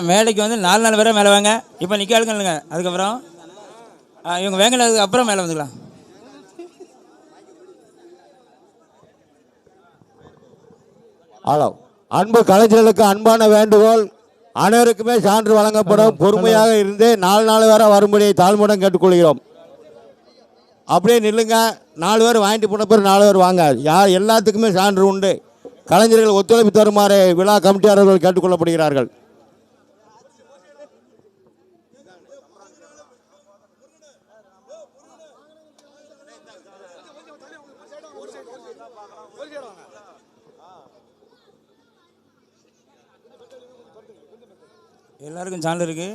மேடைக்கு வந்து 4 பேரை மேலே வாங்க. இப்போ நிற்காளுங்க இல்லைங்க. அதுக்கப்புறம் இவங்க வேங்கினதுக்கு அப்புறம் மேலே வந்துக்கலாம். ஹலோ, அன்பு கலைஞர்களுக்கு அன்பான வேண்டுகோள், அனைவருக்குமே சான்று வழங்கப்படும். பொறுமையாக இருந்து 4 பேரை வரும்படி தாழ்மையுடன் கேட்டுக்கொள்கிறோம். அப்படியே நில்லுங்க. 4 பேர் வாங்கிட்டு போன பிறகு 4 பேர் வாங்க. யார் எல்லாத்துக்குமே சான்று உண்டு. கலைஞர்கள் ஒத்துழைப்பு தருமாறு விழா கமிட்டியாளர்கள் கேட்டுக்கொள்ளப்படுகிறார்கள். எல்லாருக்கும் சான்று இருக்கு.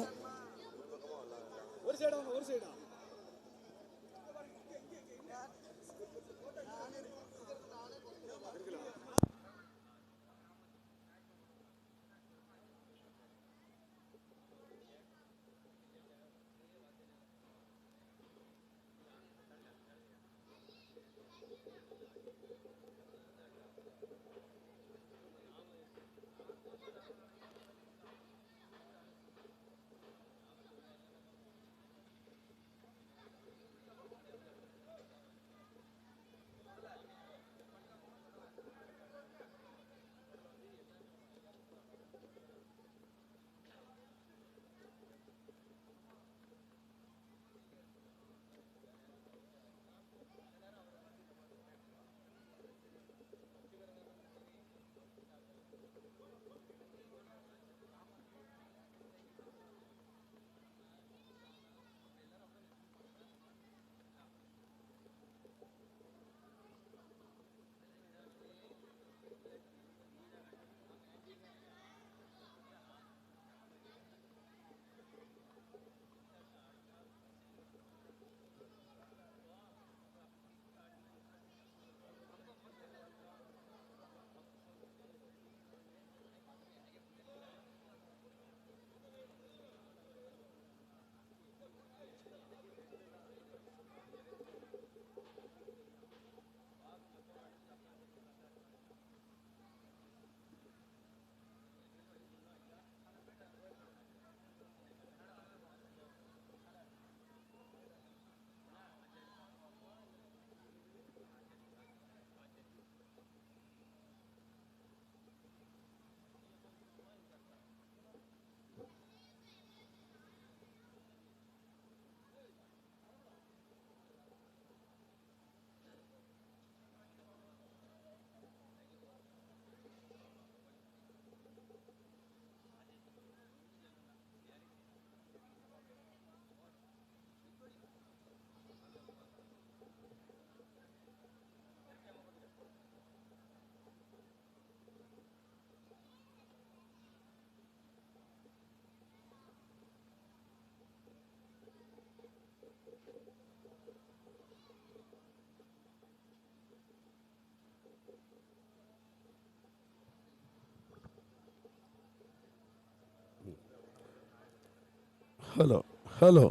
ஹலோ ஹலோ,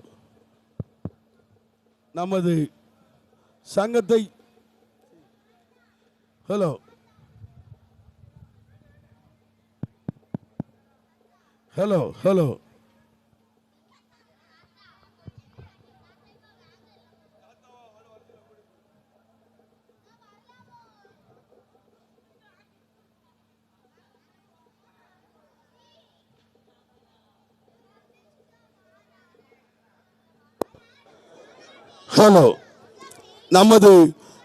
நமது சங்கத்தை ஹலோ ஹலோ ஹலோ ஹலோ. நமது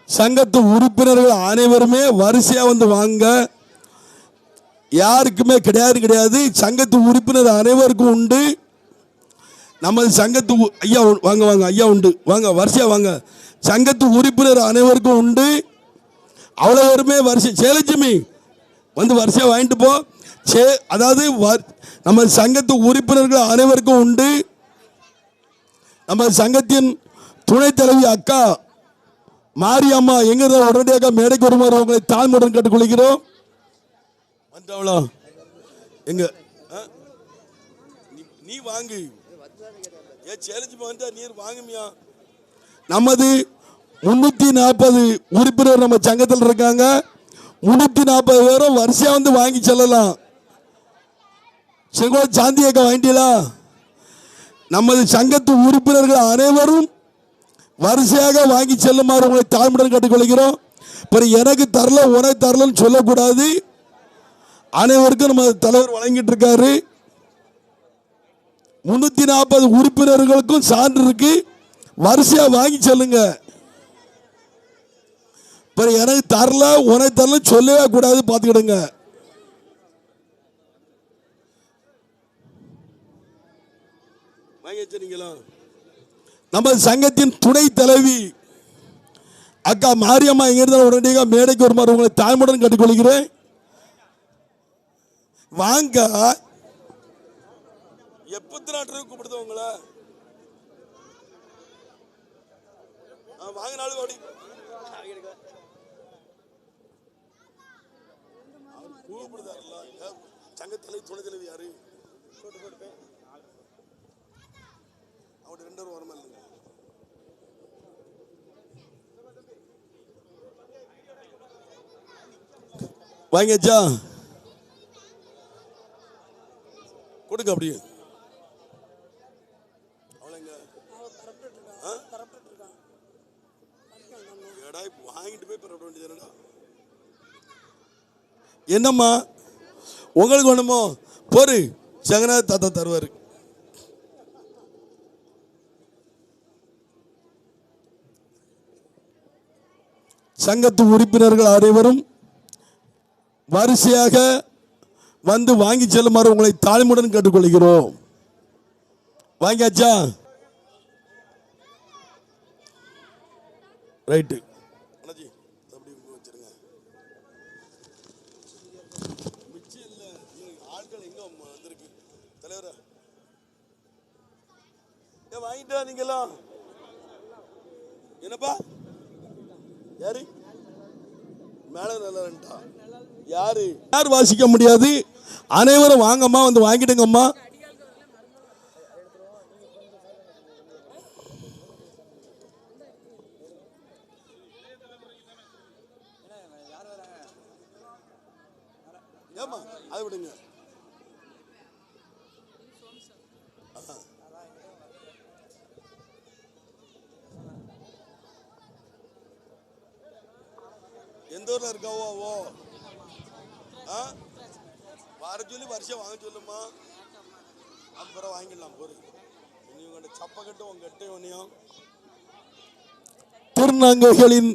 சங்கத்து உறுப்பினர்கள் அனைவருமே வரிசையா வந்து வாங்க. யாருக்குமே கிடையாது. சங்கத்து உறுப்பினர் அனைவருக்கும் உண்டு. நமது சங்கத்து ஐயா வாங்க ஐயா உண்டு, வாங்க வரிசையா வாங்க. சங்கத்து உறுப்பினர் அனைவருக்கும் உண்டு. அவ்வளோ பேருமே வரிசை சேலட்சுமி வந்து வரிசையா வாங்கிட்டு போ. அதாவது நம்ம சங்கத்து உறுப்பினர்கள் அனைவருக்கும் உண்டு. நம்ம சங்கத்தின் துணைத் தலைவி அக்கா மாரியம்மா எங்க உடனடியாக மேடைக்கு வருமாறு உங்களை தாழ்மையுடன் கேட்டுக்கொள்கிறோம். வந்துட்டவளோ எங்க நீ வாங்கு. சேலஞ்சி வந்து நீர் வாங்குமியா. நமது 340 உறுப்பினர் நம்ம சங்கத்தில் இருக்காங்க. 340 பேரும் வரிசையா வந்து வாங்கி செல்லலாம். செங்கோட சாந்தியக்கா வாங்கிட்டீங்களா? நமது சங்கத்து உறுப்பினர்கள் அனைவரும் வரிசையாக வாங்கி செல்லுமாறு உங்களை தாழ்மையுடன் கேட்டுக்கொள்கிறோம். எனக்கு தரல உனக்கு தரலன்னு சொல்லக்கூடாது. அனைவருக்கும் நம்ம தலைவர் வழங்கிட்டு இருக்காரு. 340 உறுப்பினர்களுக்கும் சான்று இருக்கு. வரிசையா வாங்கி செல்லுங்க. எனக்கு தரல உனக்கு தரல சொல்லவே கூடாது, பார்த்துக்கிடுங்க. நம்ம சங்கத்தின் துணை தலைவி அக்கா மாரியம்மா எங்க இருந்தாலும் உடனடியாக மேடைக்கு வருமாறு உங்களை தாழ்மையுடன் கேட்டுக்கொள்கிறேன். வாங்க. எப்பத்தி நாட்டு கூப்பிடுது உங்களை வாங்கினாலும் ஓடி கூப்பிடுதாருல. சங்கத்தலை துணை தலைவி யாரு? அவட 2 பேரும் வரமா இல்லைங்க. வாங்கிச்சா கொடுங்க அப்படியே. வாங்கிட்டு போய் பெற வேண்டியது. என்னம்மா உங்களுக்கு வேணுமோ பொறு, ஜெகநாத் தாத்தா தருவாரு. சங்கத்து உறுப்பினர்கள் அனைவரும் வரிசையாக வந்து வாங்கி செல்லுமாறு உங்களை தாழ்மையுடன் கேட்டுக்கொள்கிறோம். வாங்கியாச்சா? ரைட்டு. வாங்கிட்டா நீங்களா? என்னப்பா யாரு மேல நல்லா யார் வாசிக்க முடியாது. அனைவரும் வாங்கம்மா, வந்து வாங்கிடுங்கம்மா. ஏமா அது விடுங்க. எந்த ஊர்ல இருக்காவோ வர சொல்லி வருஷம் வாங்க சொல்லுமா. அப்புறம் வாங்கிடலாம் பொறு. நீங்க சப்ப கட்டு உங்க கட்டு ஒன்னையும் திருநங்கைகளின்